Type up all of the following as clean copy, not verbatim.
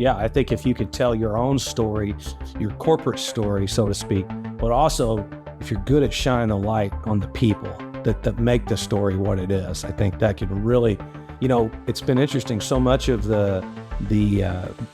yeah, I think if you could tell your own story, your corporate story, so to speak, but also if you're good at shining the light on the people that make the story what it is, I think that could really, it's been interesting. So much of the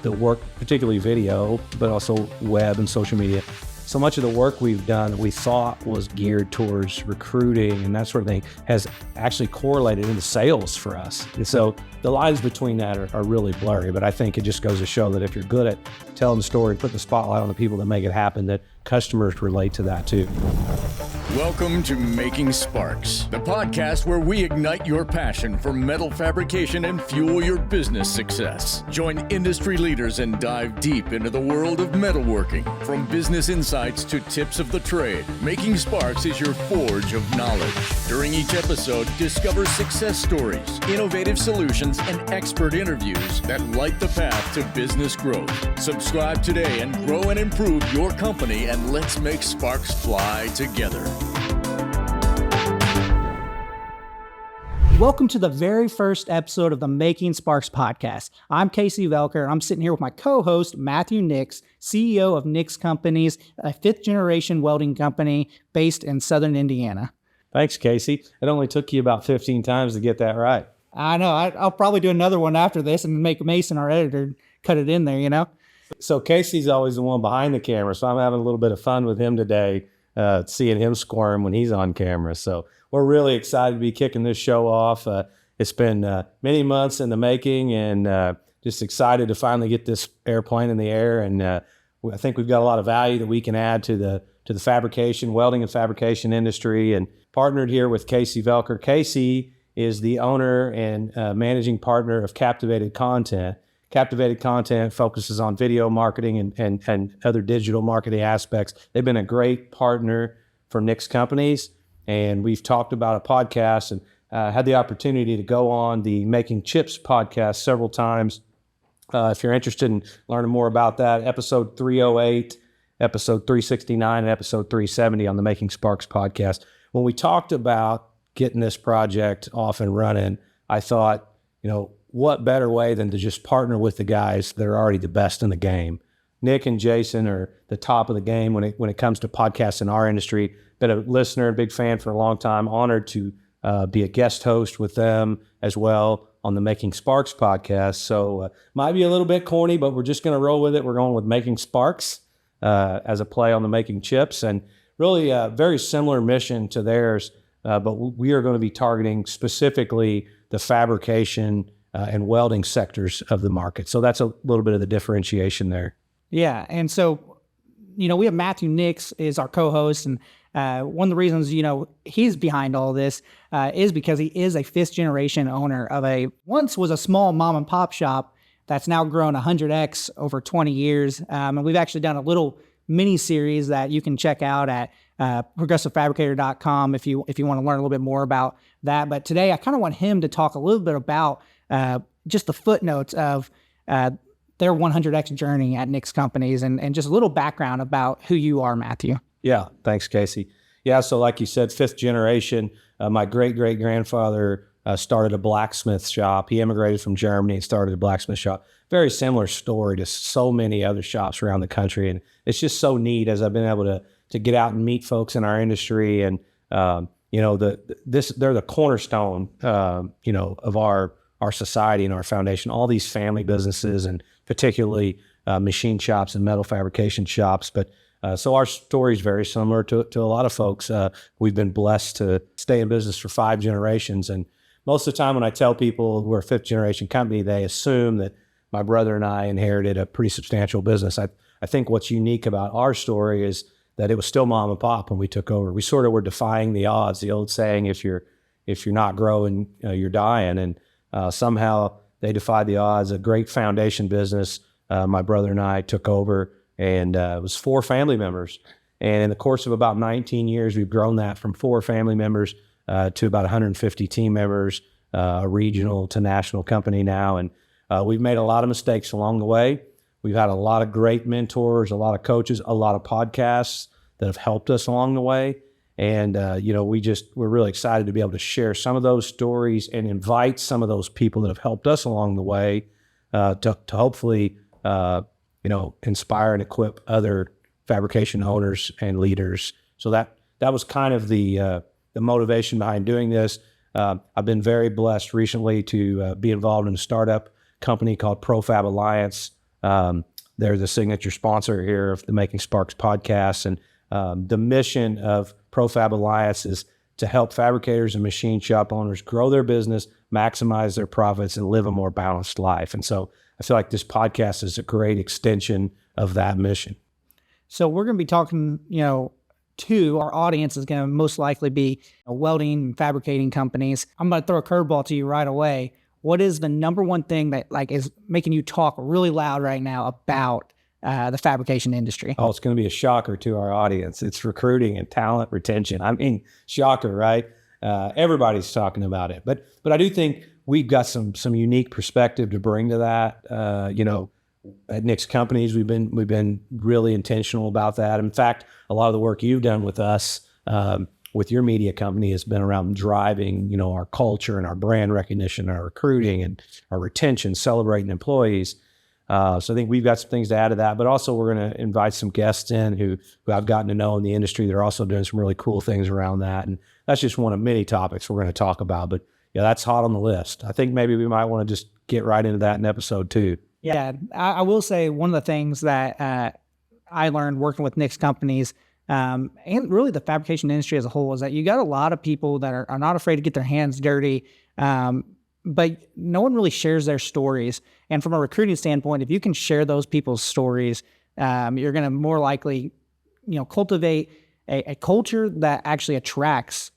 work, particularly video, but also web and social media, so much of the work we've done that we thought was geared towards recruiting and that sort of thing has actually correlated into sales for us. And so the lines between that are really blurry, but I think it just goes to show that if you're good at telling the story, putting the spotlight on the people that make it happen, that customers relate to that too. Welcome to Making Sparks, the podcast where we ignite your passion for metal fabrication and fuel your business success. Join industry leaders and dive deep into the world of metalworking. From business insights to tips of the trade, Making Sparks is your forge of knowledge. During each episode, discover success stories, innovative solutions, and expert interviews that light the path to business growth. Subscribe today and grow and improve your company, and let's make sparks fly together. Welcome to the very first episode of the Making Sparks podcast. I'm Casey Voelker, and I'm sitting here with my co-host, Matthew Nix, CEO of Nix Companies, a fifth-generation welding company based in southern Indiana. Thanks, Casey. It only took you about 15 times to get that right. I know. I'll probably do another one after this and make Mason, our editor, cut it in there, So Casey's always the one behind the camera, so I'm having a little bit of fun with him today, seeing him squirm when he's on camera. So we're really excited to be kicking this show off. It's been many months in the making, and just excited to finally get this airplane in the air. And I think we've got a lot of value that we can add to the fabrication, welding and fabrication industry, and partnered here with Casey Voelker. Casey is the owner and managing partner of Captivated Content. Captivated Content focuses on video marketing and other digital marketing aspects. They've been a great partner for Nix Companies, and we've talked about a podcast and had the opportunity to go on the MakingChips podcast several times. If you're interested in learning more about that, episode 308, episode 369, and episode 370 on the MakingSparks podcast. When we talked about getting this project off and running, I thought, what better way than to just partner with the guys that are already the best in the game. Nick and Jason are the top of the game when it comes to podcasts in our industry. Been a listener, big fan for a long time. Honored to be a guest host with them as well on the Making Sparks podcast. So might be a little bit corny, but we're just going to roll with it. We're going with Making Sparks as a play on the Making Chips, and really a very similar mission to theirs. But we are going to be targeting specifically the fabrication and welding sectors of the market. So that's a little bit of the differentiation there. Yeah, and so, we have Matthew Nix is our co-host, and one of the reasons, he's behind all this is because he is a fifth-generation owner of once was a small mom-and-pop shop that's now grown 100x over 20 years. And we've actually done a little mini-series that you can check out at progressivefabricator.com if you want to learn a little bit more about that. But today, I kind of want him to talk a little bit about just the footnotes of their 100x journey at Nix Companies and just a little background about who you are, Matthew. Yeah, thanks, Casey. Yeah, so like you said, fifth generation. My great-great-grandfather started a blacksmith shop. He immigrated from Germany and started a blacksmith shop. Very similar story to so many other shops around the country. And it's just so neat as I've been able to get out and meet folks in our industry. And, they're the cornerstone, of our society and our foundation, all these family businesses, and particularly machine shops and metal fabrication shops. But so our story is very similar to a lot of folks. We've been blessed to stay in business for 5 generations. And most of the time when I tell people we're a 5th generation company, they assume that my brother and I inherited a pretty substantial business. I think what's unique about our story is that it was still mom and pop when we took over. We sort of were defying the odds, the old saying, if you're not growing, you're dying. And somehow they defied the odds. A great foundation business. My brother and I took over, and it was 4 family members. And in the course of about 19 years, we've grown that from 4 family members to about 150 team members, a regional to national company now. And we've made a lot of mistakes along the way. We've had a lot of great mentors, a lot of coaches, a lot of podcasts that have helped us along the way. And, we're really excited to be able to share some of those stories and invite some of those people that have helped us along the way to hopefully inspire and equip other fabrication owners and leaders. So that was kind of the motivation behind doing this. I've been very blessed recently to be involved in a startup company called ProFab Alliance. They're the signature sponsor here of the MakingSparks podcast. And the mission of ProFab Alliance is to help fabricators and machine shop owners grow their business, maximize their profits, and live a more balanced life. And so I feel like this podcast is a great extension of that mission. So we're going to be talking, to our audience is going to most likely be welding and fabricating companies. I'm going to throw a curveball to you right away. What is the number one thing that is making you talk really loud right now about the fabrication industry? Oh, it's going to be a shocker to our audience. It's recruiting and talent retention. I mean, shocker, right? Everybody's talking about it, but I do think we've got some unique perspective to bring to that. At Nix Companies, we've been really intentional about that. In fact, a lot of the work you've done with us, with your media company, has been around driving, our culture and our brand recognition, our recruiting and our retention, celebrating employees. So I think we've got some things to add to that, but also we're going to invite some guests in who I've gotten to know in the industry. They're also doing some really cool things around that. And that's just one of many topics we're going to talk about. But yeah, that's hot on the list. I think maybe we might want to just get right into that in episode 2. Yeah, I will say one of the things that I learned working with Nix Companies and really the fabrication industry as a whole is that you got a lot of people that are not afraid to get their hands dirty, but no one really shares their stories. And from a recruiting standpoint, if you can share those people's stories, you're going to more likely, cultivate a culture that actually attracts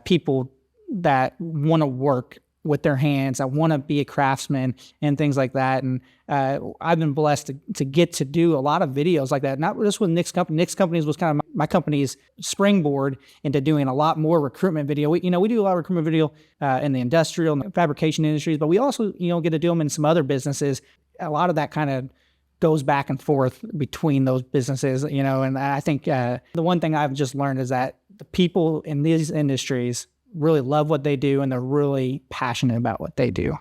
people that want to work with their hands. I want to be a craftsman and things like that. And I've been blessed to get to do a lot of videos like that, not just with Nix Companies. Nix Companies was kind of my company's springboard into doing a lot more recruitment video. We do a lot of recruitment video in the industrial and fabrication industries, but we also, get to do them in some other businesses. A lot of that kind of goes back and forth between those businesses, and I think the one thing I've just learned is that the people in these industries really love what they do and they're really passionate about what they do.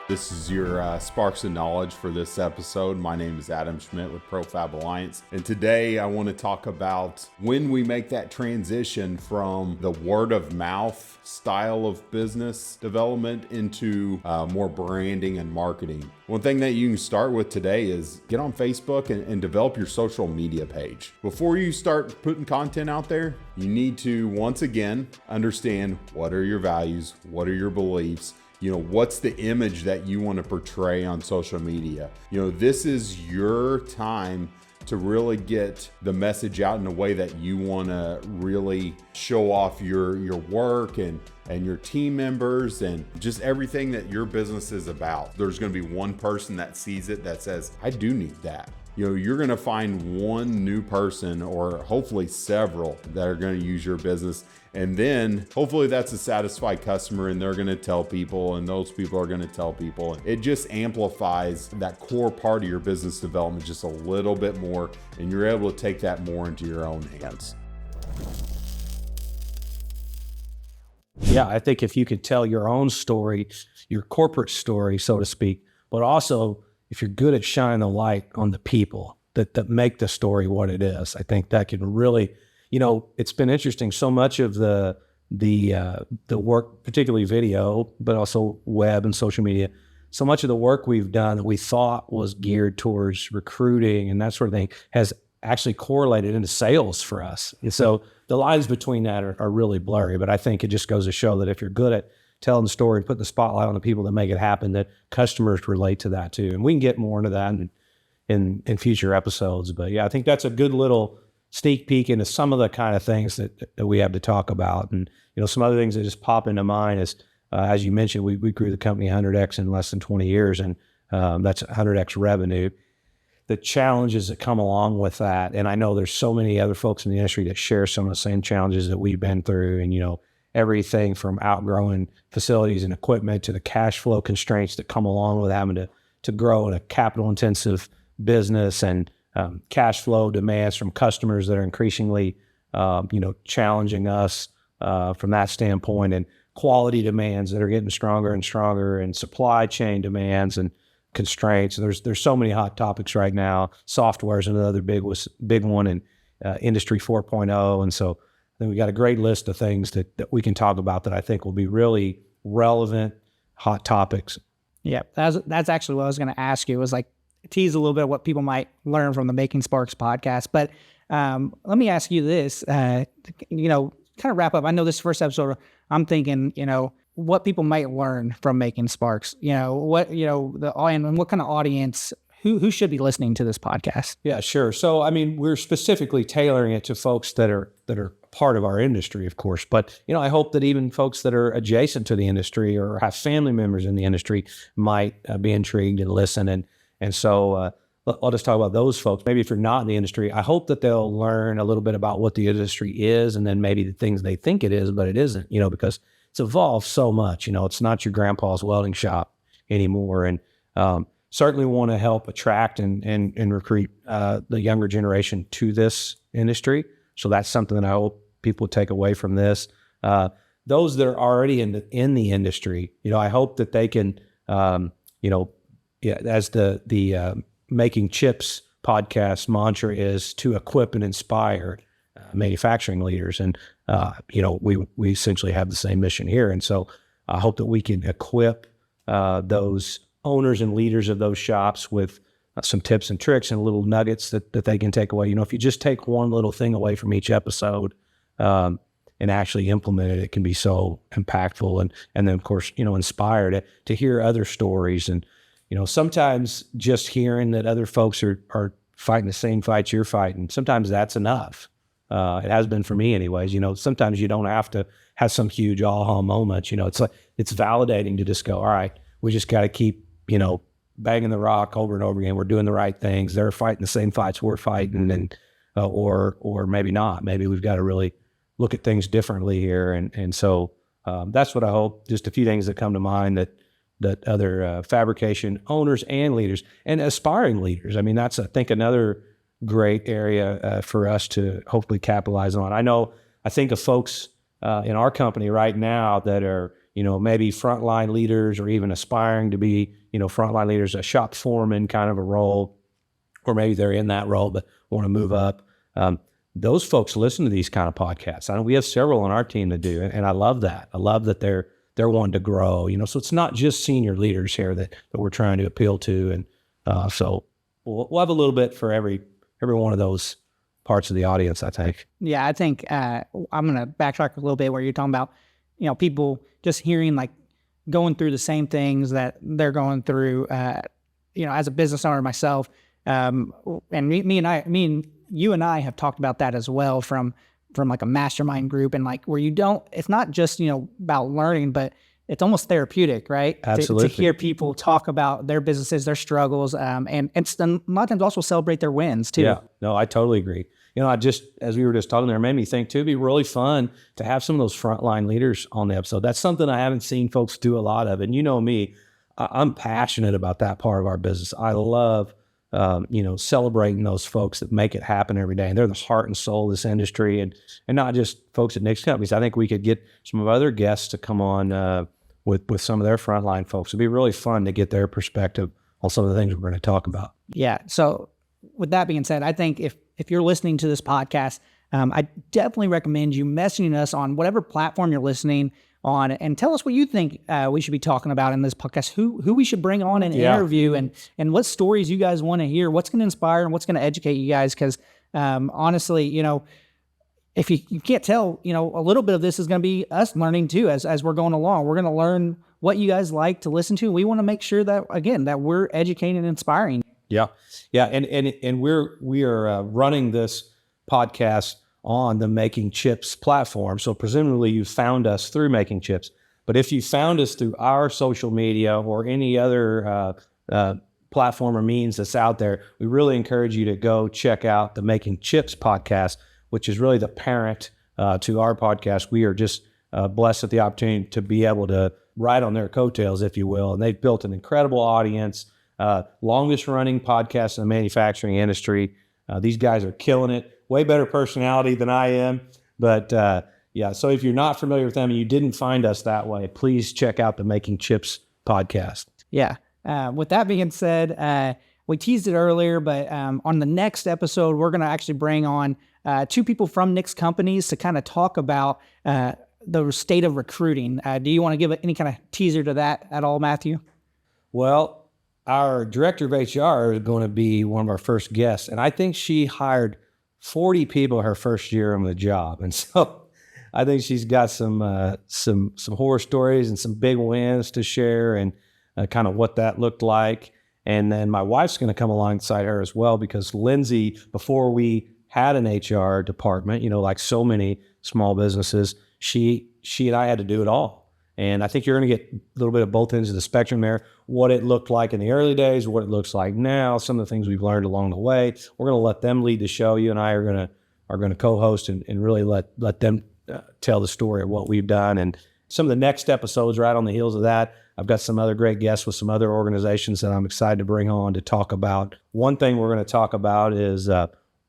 This is your Sparks of Knowledge for this episode. My name is Adam Schmidt with ProFab Alliance. And today I want to talk about when we make that transition from the word of mouth style of business development into more branding and marketing. One thing that you can start with today is get on Facebook and develop your social media page. Before you start putting content out there, you need to once again understand what are your values, what are your beliefs, what's the image that you want to portray on social media. This is your time to really get the message out in a way that you want to really show off your work and your team members and just everything that your business is about. There's going to be one person that sees it that says, I do need that. You're going to find one new person or hopefully several that are going to use your business. And then hopefully that's a satisfied customer and they're going to tell people and those people are going to tell people. It just amplifies that core part of your business development just a little bit more, and you're able to take that more into your own hands. Yeah, I think if you could tell your own story, your corporate story, so to speak, but also if you're good at shining the light on the people that make the story what it is, I think that can really, it's been interesting. So much of the work, particularly video, but also web and social media, so much of the work we've done that we thought was geared towards recruiting and that sort of thing has actually correlated into sales for us. And so the lines between that are really blurry, but I think it just goes to show that if you're good at telling the story and putting the spotlight on the people that make it happen, that customers relate to that too. And we can get more into that in future episodes. But yeah, I think that's a good little sneak peek into some of the kind of things that we have to talk about. And, some other things that just pop into mind is, as you mentioned, we grew the company 100x in less than 20 years, and that's 100x revenue. The challenges that come along with that, and I know there's so many other folks in the industry that share some of the same challenges that we've been through, and, everything from outgrowing facilities and equipment to the cash flow constraints that come along with having to grow in a capital intensive business, and cash flow demands from customers that are increasingly, challenging us from that standpoint. And quality demands that are getting stronger and stronger, and supply chain demands and constraints. There's so many hot topics right now. Software is another big one, and Industry 4.0. And so I think we got a great list of things that we can talk about that I think will be really relevant, hot topics. Yeah, that's actually what I was going to ask you. It was like tease a little bit of what people might learn from the Making Sparks podcast. But let me ask you this, kind of wrap up. I know this first episode, I'm thinking, what people might learn from Making Sparks, and what kind of audience, who should be listening to this podcast? Yeah, sure. So, I mean, we're specifically tailoring it to folks that are part of our industry, of course. But, I hope that even folks that are adjacent to the industry or have family members in the industry might be intrigued and listen. And so I'll just talk about those folks. Maybe if you're not in the industry, I hope that they'll learn a little bit about what the industry is, and then maybe the things they think it is, but it isn't, because it's evolved so much. It's not your grandpa's welding shop anymore. And certainly want to help attract and recruit the younger generation to this industry. So that's something that I hope people take away from this. Those that are already in the industry, I hope that they can, as the Making Chips podcast mantra is, to equip and inspire manufacturing leaders. And, we essentially have the same mission here. And so I hope that we can equip those owners and leaders of those shops with some tips and tricks and little nuggets that they can take away. If you just take one little thing away from each episode and actually implement it, it can be so impactful. And then, of course, inspired to hear other stories. And, sometimes just hearing that other folks are fighting the same fights you're fighting, sometimes that's enough. It has been for me anyways. Sometimes you don't have to have some huge aha moment. It's validating to just go, all right, we just got to keep, banging the rock over and over again. We're doing the right things. They're fighting the same fights we're fighting, and or maybe not. Maybe we've got to really look at things differently here. And so that's what I hope. Just a few things that come to mind that other fabrication owners and leaders and aspiring leaders. I mean, that's, I think, another great area for us to hopefully capitalize on. I think of folks in our company right now that are, maybe frontline leaders or even aspiring to be, frontline leaders, a shop foreman kind of a role, or maybe they're in that role but want to move up. Those folks listen to these kind of podcasts. I know we have several on our team that do, and I love that. I love that they're wanting to grow, so it's not just senior leaders here that we're trying to appeal to. And so we'll have a little bit for every one of those parts of the audience, I think. Yeah, I think I'm going to backtrack a little bit where you're talking about, people just hearing, like, going through the same things that they're going through, as a business owner myself. And me and you and I have talked about that as well from like a mastermind group, and like where it's not just, about learning, but it's almost therapeutic, right? Absolutely. To hear people talk about their businesses, their struggles, and a lot of times also celebrate their wins too. Yeah, no, I totally agree. As we were just talking there, it made me think too, it'd be really fun to have some of those frontline leaders on the episode. That's something I haven't seen folks do a lot of. And me, I'm passionate about that part of our business. I love, celebrating those folks that make it happen every day. And they're the heart and soul of this industry, and not just folks at Nix Companies. I think we could get some of other guests to come on with some of their frontline folks. It'd be really fun to get their perspective on some of the things we're going to talk about. Yeah. So with that being said, I think if you're listening to this podcast, I definitely recommend you messaging us on whatever platform you're listening on, and tell us what you think we should be talking about in this podcast, who we should bring on and interview, and what stories you guys want to hear, what's going to inspire and what's going to educate you guys. Because honestly, if you can't tell, a little bit of this is going to be us learning too as we're going along. We're going to learn what you guys like to listen to. We want to make sure that, again, that we're educating and inspiring. Yeah. And we are running this podcast on the MakingChips platform. So presumably you found us through MakingChips. But if you found us through our social media or any other platform or means that's out there, we really encourage you to go check out the MakingChips podcast, which is really the parent to our podcast. We are just blessed with the opportunity to be able to ride on their coattails, if you will. And they've built an incredible audience, longest running podcast in the manufacturing industry. These guys are killing it. Way better personality than I am, but Yeah. So if you're not familiar with them and you didn't find us that way, please check out the Making Chips podcast. Yeah. With that being said, we teased it earlier, but on the next episode, we're going to actually bring on two people from Nix Companies to kind of talk about the state of recruiting. Do you want to give any kind of teaser to that at all, Matthew? Well, our director of HR is going to be one of our first guests, and I think she hired 40 people her first year on the job. And so I think she's got some horror stories and some big wins to share, and kind of what that looked like. And then my wife's going to come alongside her as well, because Lindsay, before we had an HR department, like so many small businesses, she and I had to do it all. And I think you're going to get a little bit of both ends of the spectrum there, what it looked like in the early days, what it looks like now, some of the things we've learned along the way. We're going to let them lead the show. You and I are going to co-host and really let them tell the story of what we've done. And some of the next episodes right on the heels of that, I've got some other great guests with some other organizations that I'm excited to bring on to talk about. One thing we're going to talk about is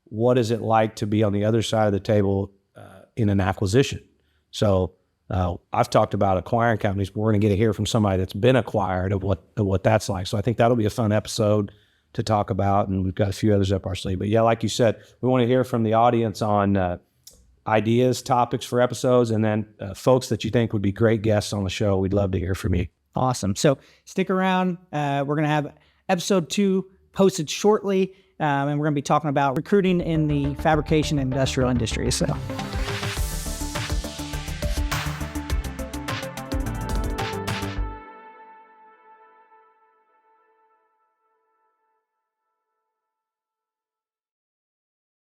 what is it like to be on the other side of the table in an acquisition. So I've talked about acquiring companies, but we're going to get to hear from somebody that's been acquired of what that's like. So I think that'll be a fun episode to talk about, and we've got a few others up our sleeve. But yeah, like you said, we want to hear from the audience on ideas, topics for episodes, and then folks that you think would be great guests on the show. We'd love to hear from you. Awesome. So stick around. We're going to have episode 2 posted shortly, and we're going to be talking about recruiting in the fabrication and industrial industry. So